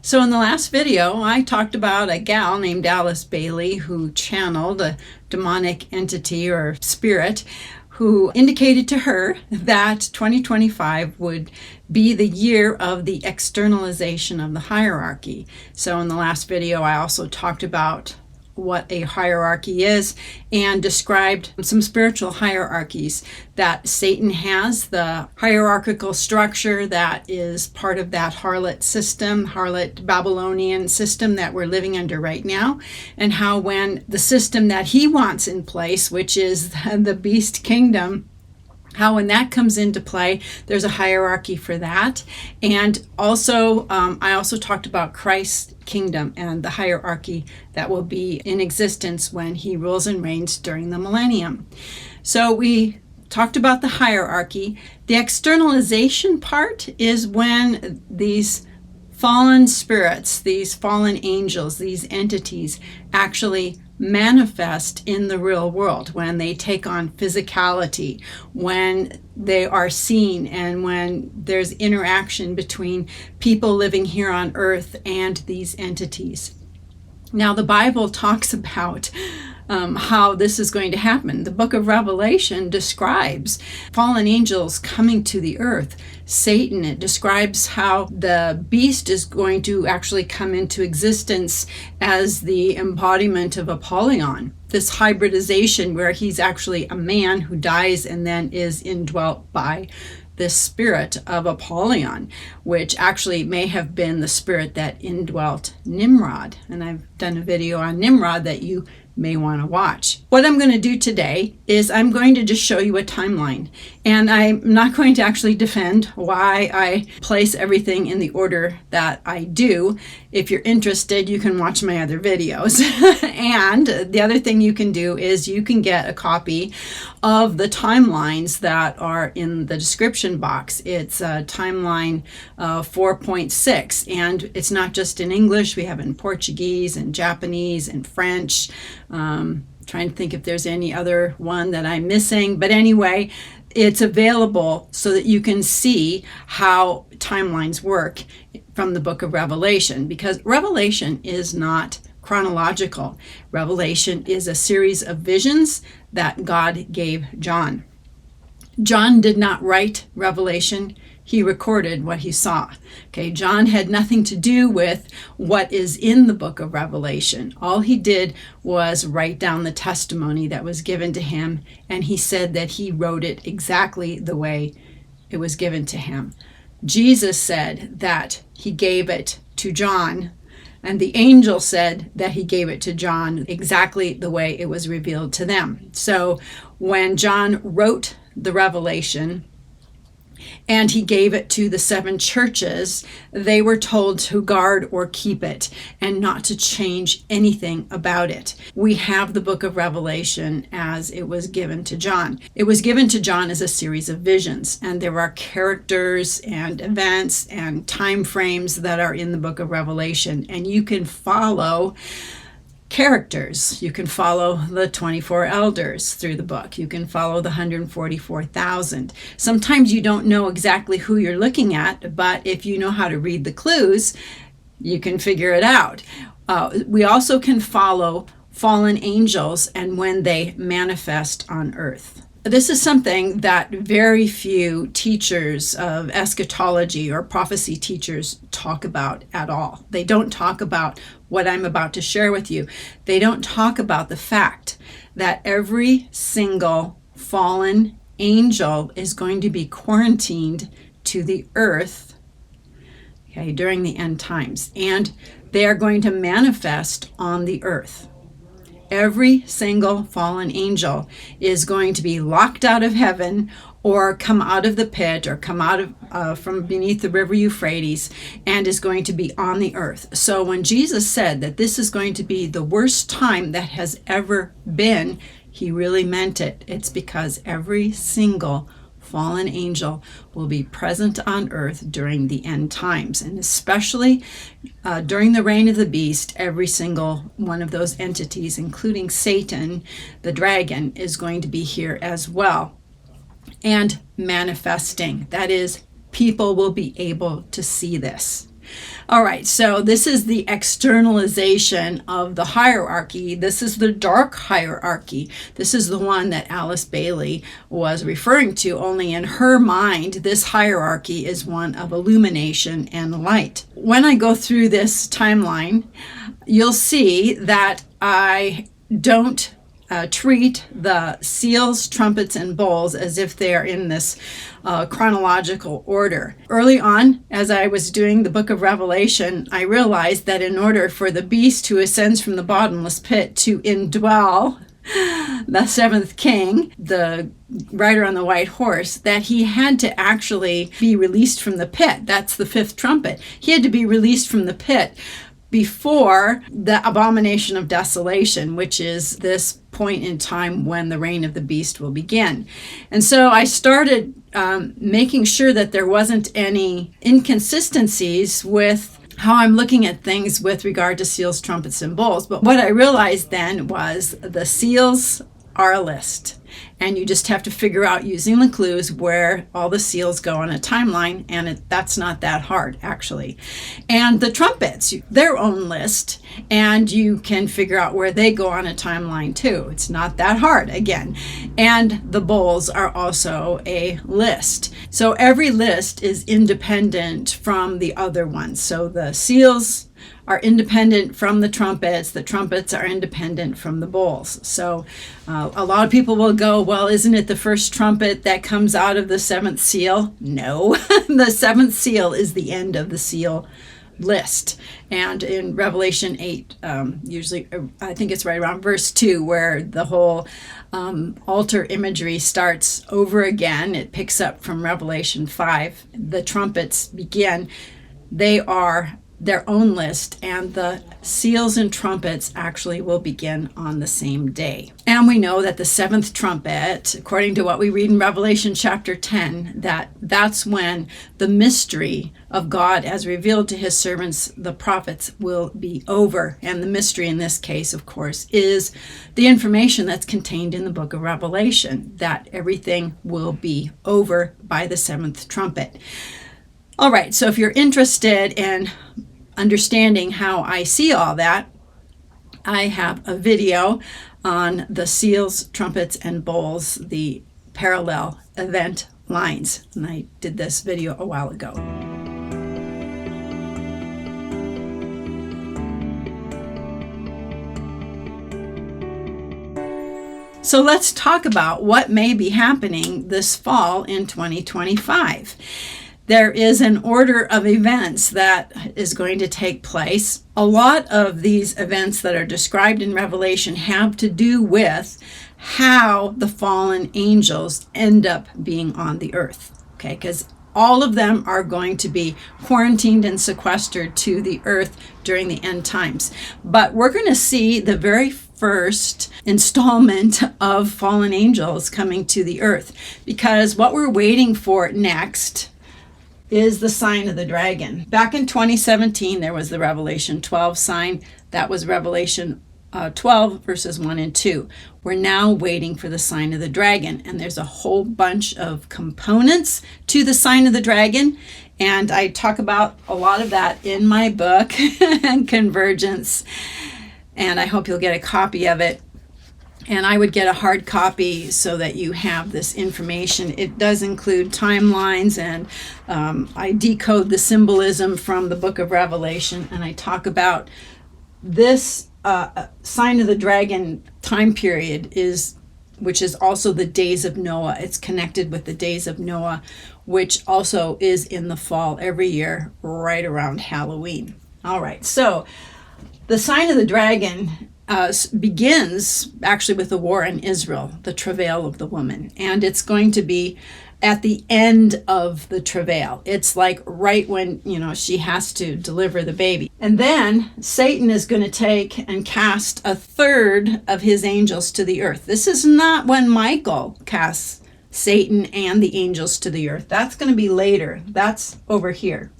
So in the last video, I talked about a gal named Alice Bailey who channeled a demonic entity or spirit who indicated to her that 2025 would be the year of the externalization of the hierarchy. So in the last video, I also talked about what a hierarchy is and described some spiritual hierarchies that Satan has, the hierarchical structure that is part of that harlot Babylonian system that we're living under right now, and how when the system that he wants in place, which is the beast kingdom, how when that comes into play, there's a hierarchy for that. And also, I also talked about Christ's kingdom and the hierarchy that will be in existence when he rules and reigns during the millennium. So we talked about the hierarchy. The externalization part is when these fallen spirits, these fallen angels, these entities actually manifest in the real world, when they take on physicality, when they are seen, and when there's interaction between people living here on earth and these entities. Now, the Bible talks about how this is going to happen. The book of Revelation describes fallen angels coming to the earth. Satan, it describes how the beast is going to actually come into existence as the embodiment of Apollyon. This hybridization where he's actually a man who dies and then is indwelt by this spirit of Apollyon, which actually may have been the spirit that indwelt Nimrod. And I've done a video on Nimrod that you may want to watch. What I'm going to do today is I'm going to just show you a timeline, and I'm not going to actually defend why I place everything in the order that I do. If you're interested, you can watch my other videos. And the other thing you can do is you can get a copy of the timelines that are in the description box. It's timeline 4.6, and it's not just in English. We have it in Portuguese and Japanese and French. Trying to think if there's any other one that I'm missing. But anyway, it's available so that you can see how timelines work from the book of Revelation, because Revelation is not chronological. Revelation is a series of visions that God gave John. John did not write Revelation. He recorded what he saw. Okay, John had nothing to do with what is in the book of Revelation. All he did was write down the testimony that was given to him, and he said that he wrote it exactly the way it was given to him. Jesus said that he gave it to John, and the angel said that he gave it to John exactly the way it was revealed to them. So when John wrote the Revelation, and he gave it to the 7 churches, they were told to guard or keep it and not to change anything about it. We have the book of Revelation as it was given to John. It was given to John as a series of visions, and there are characters and events and time frames that are in the book of Revelation, and you can follow characters. You can follow the 24 elders through the book. You can follow the 144,000. Sometimes you don't know exactly who you're looking at, but if you know how to read the clues, you can figure it out. We also can follow fallen angels and when they manifest on earth. This is something that very few teachers of eschatology or prophecy teachers talk about at all. They don't talk about what I'm about to share with you. They don't talk about the fact that every single fallen angel is going to be quarantined to the earth, okay, during the end times, and they are going to manifest on the earth. Every single fallen angel is going to be locked out of heaven or come out of the pit or come out of from beneath the river Euphrates and is going to be on the earth. So when Jesus said that this is going to be the worst time that has ever been, he really meant it. It's because every single fallen angel will be present on earth during the end times, and especially during the reign of the beast. Every single one of those entities, including Satan, the dragon, is going to be here as well and manifesting. That is, people will be able to see this. All right, so this is the externalization of the hierarchy. This is the dark hierarchy. This is the one that Alice Bailey was referring to, only in her mind, this hierarchy is one of illumination and light. When I go through this timeline, you'll see that I don't treat the seals, trumpets, and bowls as if they are in this chronological order. Early on, as I was doing the book of Revelation, I realized that in order for the beast who ascends from the bottomless pit to indwell the seventh king, the rider on the white horse, that he had to actually be released from the pit. That's the fifth trumpet. He had to be released from the pit before the abomination of desolation, which is this point in time when the reign of the beast will begin. And so I started making sure that there wasn't any inconsistencies with how I'm looking at things with regard to seals, trumpets, and bowls. But what I realized then was the seals are a list. And you just have to figure out using the clues where all the seals go on a timeline, and that's not that hard, actually. And the trumpets, their own list, and you can figure out where they go on a timeline too. It's not that hard, again. And the bowls are also a list. So every list is independent from the other ones. So the seals are independent from the trumpets are independent from the bowls. So a lot of people will go, well, isn't it the first trumpet that comes out of the seventh seal? No, the seventh seal is the end of the seal list. And in Revelation 8, usually, I think it's right around verse 2, where the whole altar imagery starts over again. It picks up from Revelation 5. The trumpets begin. They are their own list, and the seals and trumpets actually will begin on the same day. And we know that the seventh trumpet, according to what we read in Revelation chapter 10, that's when the mystery of God as revealed to his servants, the prophets, will be over. And the mystery in this case, of course, is the information that's contained in the book of Revelation, that everything will be over by the seventh trumpet. All right, so if you're interested in understanding how I see all that, I have a video on the seals, trumpets, and bowls, the parallel event lines. And I did this video a while ago. So let's talk about what may be happening this fall in 2025. There is an order of events that is going to take place. A lot of these events that are described in Revelation have to do with how the fallen angels end up being on the earth. Okay, because all of them are going to be quarantined and sequestered to the earth during the end times. But we're going to see the very first installment of fallen angels coming to the earth, because what we're waiting for next is the sign of the dragon. Back in 2017, there was the Revelation 12 sign. That was Revelation 12 verses 1 and 2. We're now waiting for the sign of the dragon, and there's a whole bunch of components to the sign of the dragon, and I talk about a lot of that in my book, Convergence, and I hope you'll get a copy of it. And I would get a hard copy so that you have this information. It does include timelines, and I decode the symbolism from the book of Revelation, and I talk about this sign of the dragon time period, which is also the days of Noah. It's connected with the days of Noah, which also is in the fall every year, right around Halloween. All right, so the sign of the dragon begins actually with the war in Israel, the travail of the woman. And it's going to be at the end of the travail. It's like right when, she has to deliver the baby. And then Satan is going to take and cast a third of his angels to the earth. This is not when Michael casts Satan and the angels to the earth. That's going to be later. That's over here.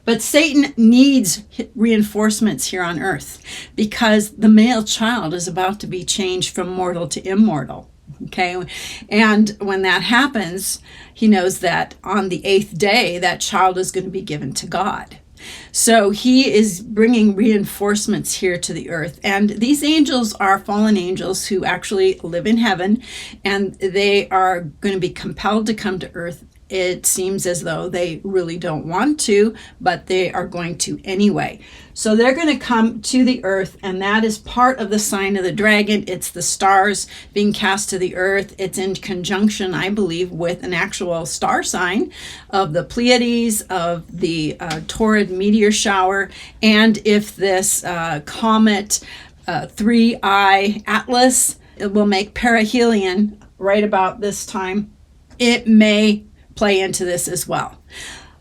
But Satan needs reinforcements here on earth, because the male child is about to be changed from mortal to immortal. Okay, and when that happens, he knows that on the 8th day, that child is going to be given to God. So he is bringing reinforcements here to the earth. And these angels are fallen angels who actually live in heaven, and they are going to be compelled to come to earth. It seems as though they really don't want to, but they are going to anyway. So they're going to come to the earth, and that is part of the sign of the dragon. It's the stars being cast to the earth. It's in conjunction, I believe, with an actual star sign of the Pleiades, of the Taurid meteor shower, and if this comet 3I Atlas, it will make perihelion right about this time. It may play into this as well.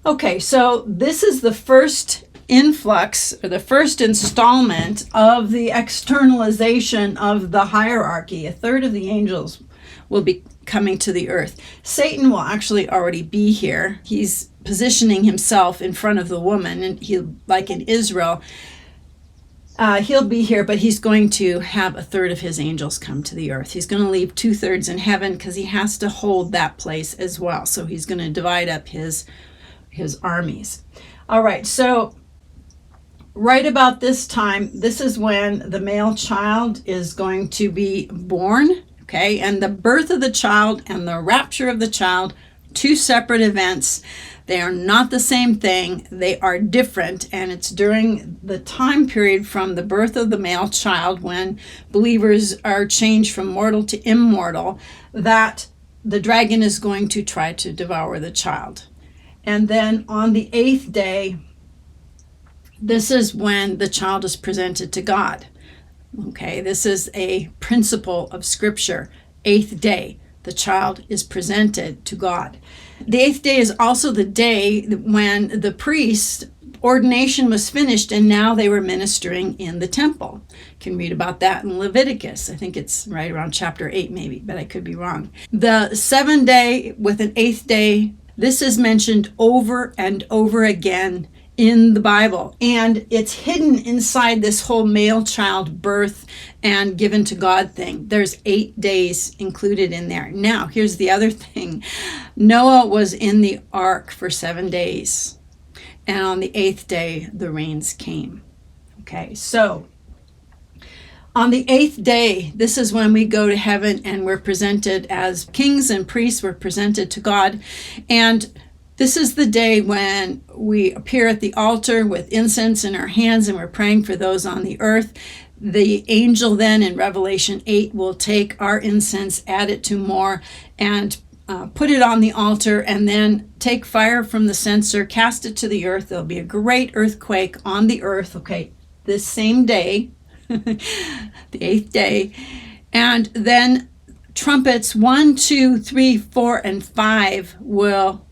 Okay, so this is the first influx, or the first installment of the externalization of the hierarchy. A third of the angels will be coming to the earth. Satan will actually already be here. He's positioning himself in front of the woman, and he, like in Israel, he'll be here, but he's going to have a third of his angels come to the earth. He's going to leave 2/3 in heaven because he has to hold that place as well. So he's going to divide up his armies. All right, so right about this time, this is when the male child is going to be born, okay? And the birth of the child and the rapture of the child, two separate events. They are not the same thing. They are different, and it's during the time period from the birth of the male child, when believers are changed from mortal to immortal, that the dragon is going to try to devour the child. And then on the 8th day, this is when the child is presented to God. Okay, this is a principle of Scripture. 8th day, the child is presented to God. The 8th day is also the day when the priest's ordination was finished, and now they were ministering in the temple. You can read about that in Leviticus. I think it's right around chapter 8 maybe, but I could be wrong. The 7th day with an 8th day, this is mentioned over and over again in the Bible, and it's hidden inside this whole male child birth and given to God thing. There's 8 days included in there. Now, here's the other thing. Noah was in the ark for 7 days, and on the 8th day, the rains came. Okay, so on the 8th day, this is when we go to heaven and we're presented as kings and priests. We're presented to God, and this is the day when we appear at the altar with incense in our hands, and we're praying for those on the earth. The angel then in Revelation 8 will take our incense, add it to more, and put it on the altar, and then take fire from the censer, cast it to the earth. There'll be a great earthquake on the earth, okay, this same day, the 8th day. And then trumpets 1, 2, 3, 4, and 5 will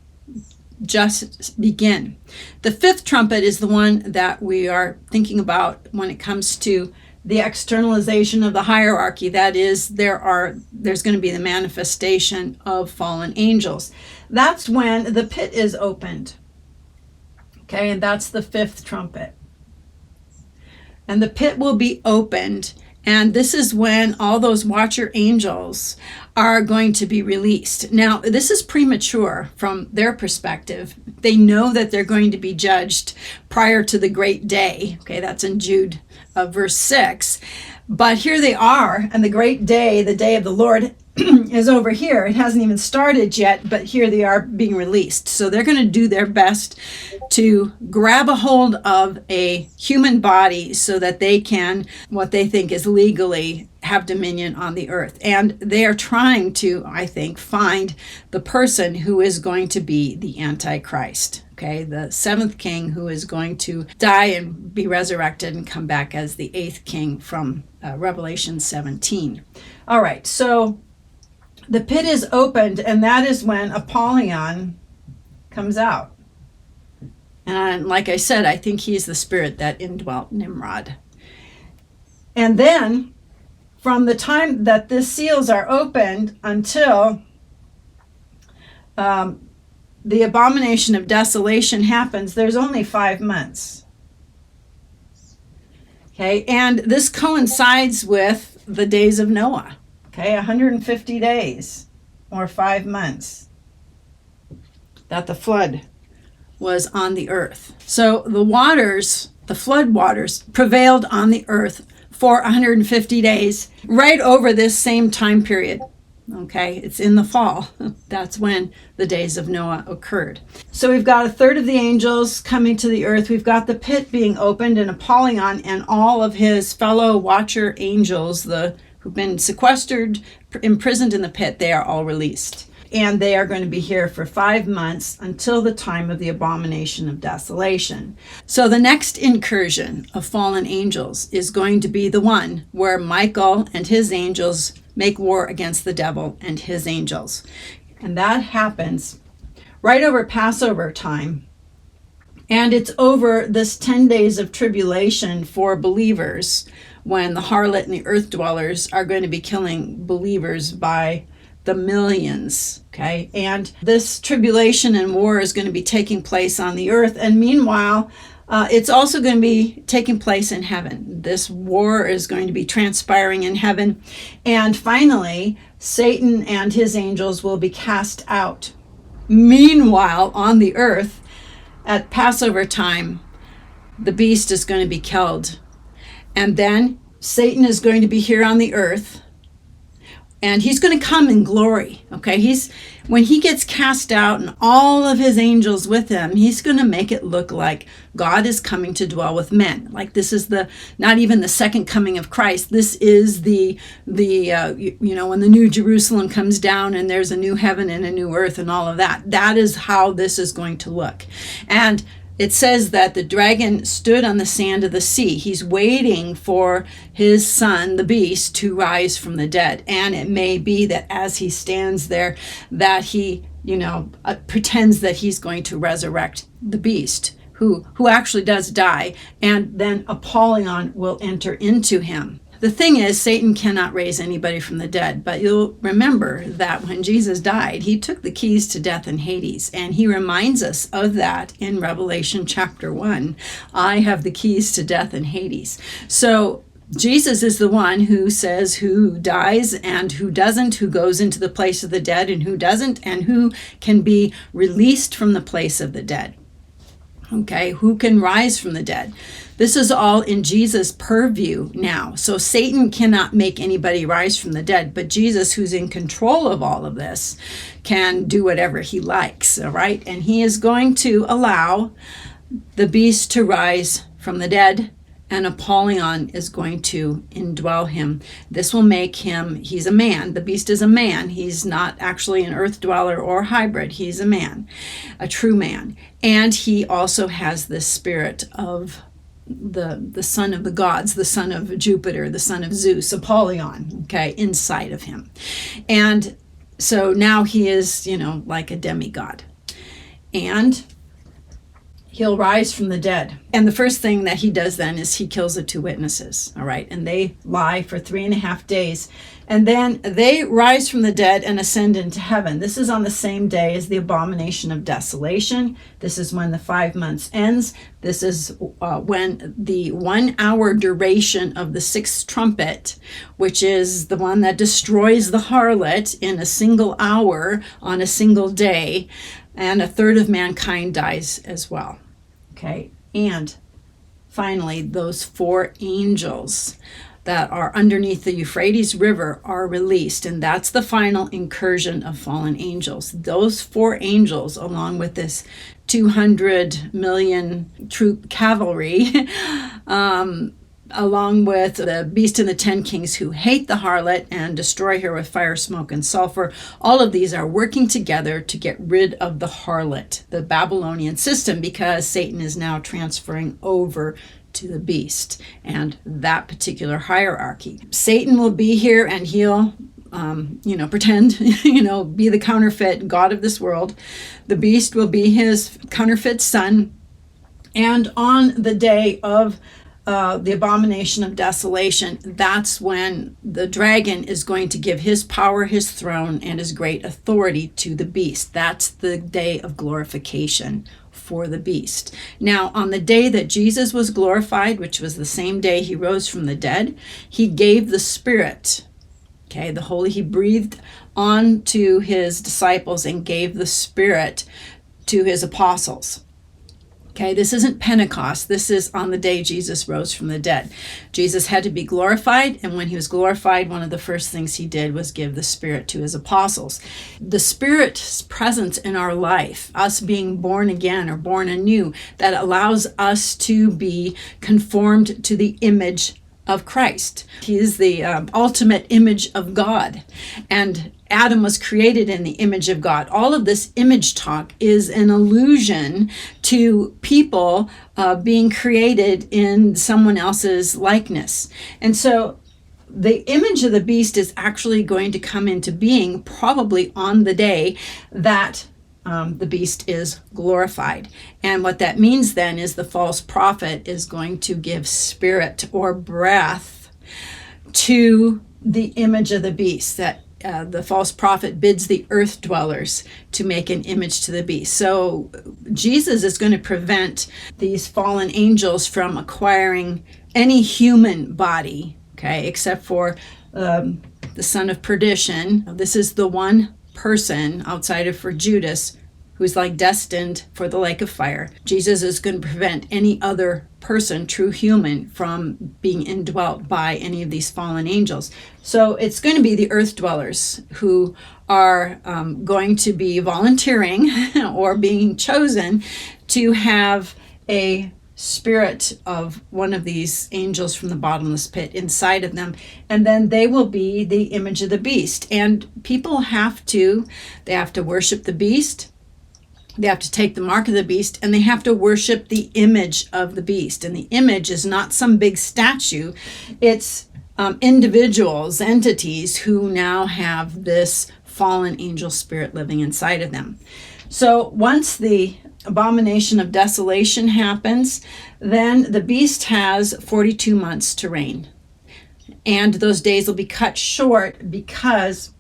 just begin. The 5th trumpet is the one that we are thinking about when it comes to the externalization of the hierarchy. That is, there's going to be the manifestation of fallen angels. That's when the pit is opened. Okay, and that's the 5th trumpet. And the pit will be opened, and this is when all those watcher angels are going to be released. Now, this is premature from their perspective. They know that they're going to be judged prior to the great day. Okay, that's in Jude verse 6. But here they are, and the great day, the day of the Lord, is over here. It hasn't even started yet, but here they are being released. So they're going to do their best to grab a hold of a human body so that they can, what they think is legally, have dominion on the earth. And they are trying to, I think, find the person who is going to be the Antichrist. Okay, the 7th king who is going to die and be resurrected and come back as the 8th king from Revelation 17. All right, so the pit is opened, and that is when Apollyon comes out. And like I said, I think he's the spirit that indwelt Nimrod. And then, from the time that the seals are opened until the abomination of desolation happens, there's only 5 months. Okay, and this coincides with the days of Noah. Okay, 150 days or 5 months that the flood was on the earth. So the waters, the flood waters, prevailed on the earth for 150 days, right over this same time period. Okay, it's in the fall. That's when the days of Noah occurred. So we've got a third of the angels coming to the earth. We've got the pit being opened, and Apollyon and all of his fellow watcher angels, who've been sequestered, imprisoned in the pit, they are all released. And they are going to be here for 5 months until the time of the abomination of desolation. So the next incursion of fallen angels is going to be the one where Michael and his angels make war against the devil and his angels. And that happens right over Passover time. And it's over this 10 days of tribulation for believers, when the harlot and the earth dwellers are going to be killing believers by the millions. Okay, and this tribulation and war is going to be taking place on the earth, and meanwhile it's also going to be taking place in heaven. This war is going to be transpiring in heaven, and finally Satan and his angels will be cast out. Meanwhile, on the earth at Passover time, the beast is going to be killed, and then Satan is going to be here on the earth, and he's going to come in glory. Okay, when he gets cast out and all of his angels with him, he's going to make it look like God is coming to dwell with men. Like this is not even the second coming of Christ. This is the when the new Jerusalem comes down and there's a new heaven and a new earth and all of that. That is how this is going to look. And it says that the dragon stood on the sand of the sea. He's waiting for his son, the beast, to rise from the dead. And it may be that as he stands there, that he, pretends that he's going to resurrect the beast, who actually does die. And then Apollyon will enter into him. The thing is, Satan cannot raise anybody from the dead, but you'll remember that when Jesus died, he took the keys to death and Hades, and he reminds us of that in Revelation chapter 1. I have the keys to death and Hades. So Jesus is the one who says who dies and who doesn't, who goes into the place of the dead and who doesn't, and who can be released from the place of the dead. Okay, who can rise from the dead? This is all in Jesus' purview now. So Satan cannot make anybody rise from the dead, but Jesus, who's in control of all of this, can do whatever he likes, all right? And he is going to allow the beast to rise from the dead, and Apollyon is going to indwell him. This will make him, he's a man. The beast is a man. He's not actually an earth dweller or hybrid. He's a man, a true man. And he also has the spirit of the son of the gods, the son of Jupiter, the son of Zeus, Apollyon, okay, inside of him. And so now he is, like a demigod. And he'll rise from the dead. And the first thing that he does then is he kills the 2 witnesses, all right? And they lie for 3.5 days. And then they rise from the dead and ascend into heaven. This is on the same day as the abomination of desolation. This is when the 5 months ends. This is when the 1 hour duration of the 6th trumpet, which is the one that destroys the harlot in a single hour on a single day, and a third of mankind dies as well. Okay, and finally, those 4 angels that are underneath the Euphrates River are released, and that's the final incursion of fallen angels. Those 4 angels, along with this 200 million troop cavalry, along with the beast and the 10 kings who hate the harlot and destroy her with fire, smoke, and sulfur. All of these are working together to get rid of the harlot, the Babylonian system, because Satan is now transferring over to the beast and that particular hierarchy. Satan will be here and he'll pretend, be the counterfeit god of this world. The beast will be his counterfeit son. And on the day of the abomination of desolation, that's when the dragon is going to give his power, his throne, and his great authority to the beast. That's the day of glorification for the beast. Now, on the day that Jesus was glorified, which was the same day he rose from the dead, he gave the Spirit. Okay, he breathed on to his disciples and gave the Spirit to his apostles. Okay, this isn't Pentecost. This is on the day Jesus rose from the dead. Jesus had to be glorified, and when he was glorified, one of the first things he did was give the Spirit to his apostles. The Spirit's presence in our life, us being born again or born anew, that allows us to be conformed to the image of Christ. He is the ultimate image of God, and Adam was created in the image of God. All of this image talk is an allusion to people being created in someone else's likeness. And so the image of the beast is actually going to come into being probably on the day that the beast is glorified. And what that means then is the false prophet is going to give spirit or breath to the image of the beast, that the false prophet bids the earth dwellers to make an image to the beast. So Jesus is going to prevent these fallen angels from acquiring any human body, okay, except for the son of perdition. This is the one person outside of for Judas who's like destined for the lake of fire. Jesus is going to prevent any other person, true human, from being indwelt by any of these fallen angels. So it's going to be the earth dwellers who are going to be volunteering or being chosen to have a spirit of one of these angels from the bottomless pit inside of them, and then they will be the image of the beast. And people have to worship the beast. They have to take the mark of the beast, and they have to worship the image of the beast. And the image is not some big statue. It's individuals, entities who now have this fallen angel spirit living inside of them. So once the abomination of desolation happens, then the beast has 42 months to reign. And those days will be cut short because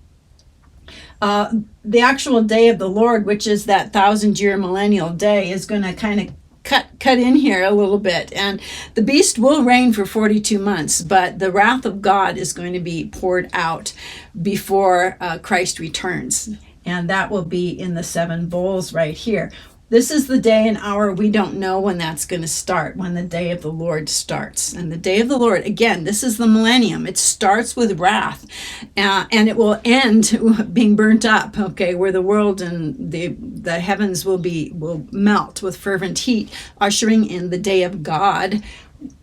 the actual day of the Lord, which is that 1,000-year millennial day, is going to kind of cut in here a little bit. And the beast will reign for 42 months, but the wrath of God is going to be poured out before Christ returns. And that will be in the 7 bowls right here. This is the day and hour. We don't know when that's going to start, when the day of the Lord starts. And the day of the Lord, again, this is the millennium. It starts with wrath, and it will end being burnt up, okay, where the world and the heavens will melt with fervent heat, ushering in the day of God,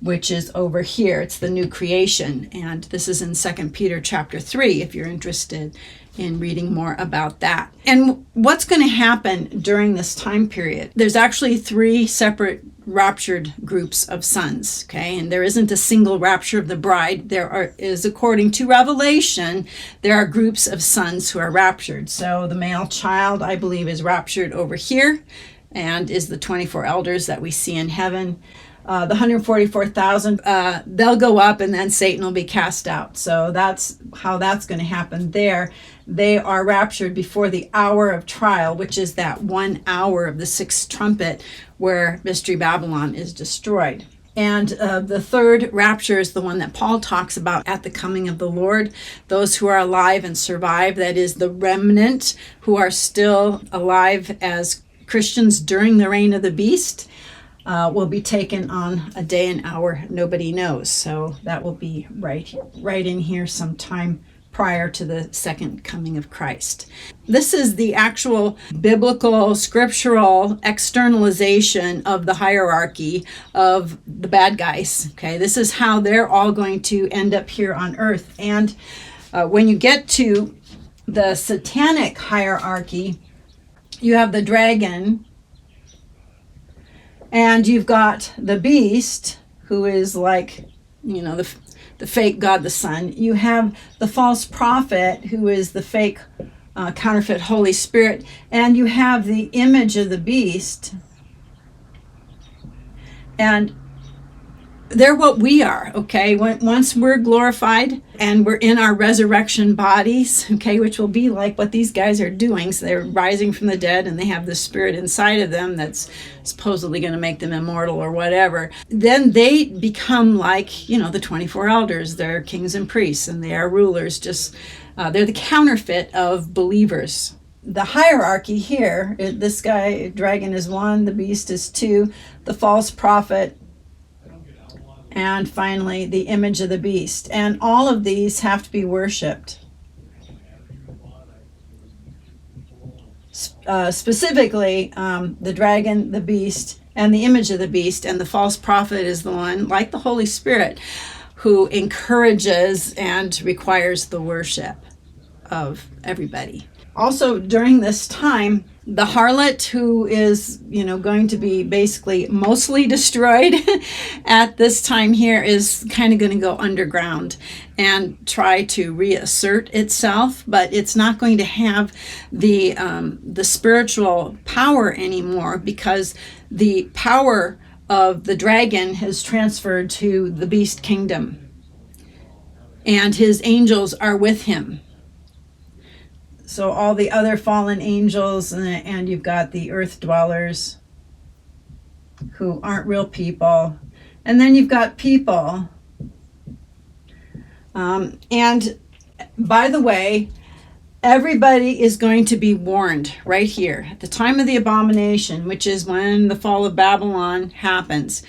which is over here. It's the new creation. And this is in 2 Peter chapter 3, if you're interested in reading more about that. And what's going to happen during this time period? There's actually 3 separate raptured groups of sons, okay? And there isn't a single rapture of the bride. Is, according to Revelation, there are groups of sons who are raptured. So the male child, I believe, is raptured over here and is the 24 elders that we see in heaven. The 144,000, they'll go up, and then Satan will be cast out. So that's how that's going to happen there. They are raptured before the hour of trial, which is that 1 hour of the 6th trumpet where Mystery Babylon is destroyed. And the third rapture is the one that Paul talks about at the coming of the Lord. Those who are alive and survive, that is the remnant who are still alive as Christians during the reign of the beast, will be taken on a day and hour nobody knows. So that will be right in here sometime prior to the second coming of Christ. This is the actual biblical, scriptural externalization of the hierarchy of the bad guys. Okay, this is how they're all going to end up here on earth. And when you get to the Satanic hierarchy, you have the dragon, and you've got the beast, who is like, the fake God the Son. You have the false prophet, who is the fake counterfeit Holy Spirit. And you have the image of the beast. And they're what we are, okay? Once we're glorified and we're in our resurrection bodies, okay, which will be like what these guys are doing. So they're rising from the dead, and they have the spirit inside of them that's supposedly going to make them immortal or whatever. Then they become like, the 24 elders. They're kings and priests, and they are rulers. They're the counterfeit of believers. the hierarchy here, this guy, dragon, is 1, the beast is 2, the false prophet, and finally the image of the beast. And all of these have to be worshipped. Specifically, the dragon, the beast, and the image of the beast, and the false prophet is the one, like the Holy Spirit, who encourages and requires the worship of everybody. Also, during this time, the harlot, who is, going to be basically mostly destroyed at this time here, is kind of going to go underground and try to reassert itself, but it's not going to have the spiritual power anymore, because the power of the dragon has transferred to the beast kingdom, and his angels are with him. So all the other fallen angels, and you've got the earth dwellers who aren't real people. And then you've got people. And by the way, everybody is going to be warned right here. At the time of the abomination, which is when the fall of Babylon happens,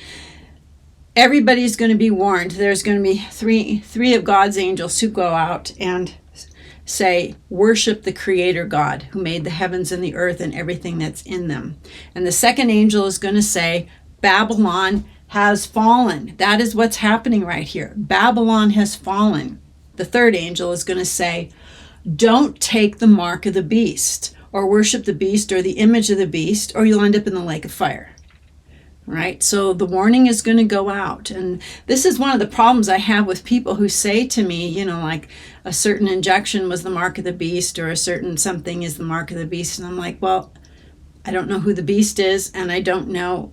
everybody's going to be warned. There's going to be three of God's angels who go out and say, worship the Creator God who made the heavens and the earth and everything that's in them. And the second angel is going to say, Babylon has fallen. That is what's happening right here. Babylon has fallen. The third angel is going to say, don't take the mark of the beast, or worship the beast or the image of the beast, or you'll end up in the lake of fire. Right? So the warning is going to go out. And this is one of the problems I have with people who say to me, like a certain injection was the mark of the beast, or a certain something is the mark of the beast. And I'm like, well, I don't know who the beast is. And I don't know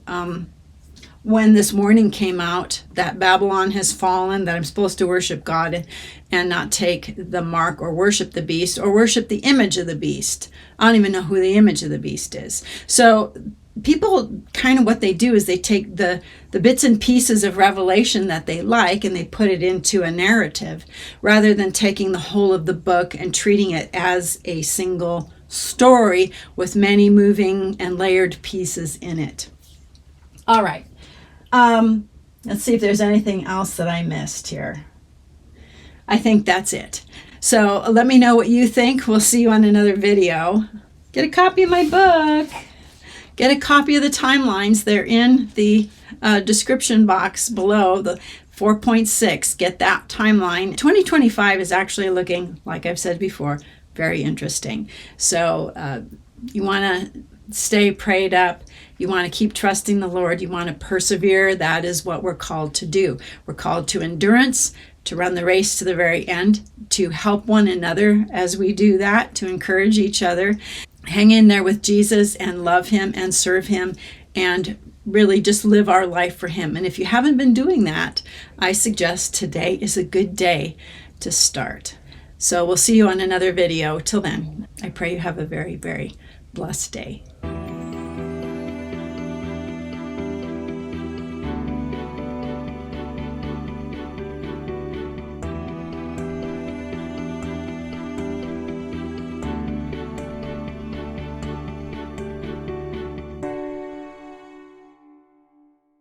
when this warning came out that Babylon has fallen, that I'm supposed to worship God and not take the mark or worship the beast or worship the image of the beast. I don't even know who the image of the beast is. So people kind of, what they do is they take the bits and pieces of revelation that they like and they put it into a narrative, rather than taking the whole of the book and treating it as a single story with many moving and layered pieces in it. All right. Let's see if there's anything else that I missed here. I think that's it. So let me know what you think. We'll see you on another video. Get a copy of my book. Get a copy of the timelines. They're in the description box below, the 4.6. Get that timeline. 2025 is actually looking, like I've said before, very interesting. So you want to stay prayed up. You want to keep trusting the Lord. You want to persevere. That is what we're called to do. We're called to endurance, to run the race to the very end, to help one another as we do that, to encourage each other. Hang in there with Jesus and love him and serve him and really just live our life for him. And if you haven't been doing that, I suggest today is a good day to start. So we'll see you on another video. Till then, I pray you have a very, very blessed day.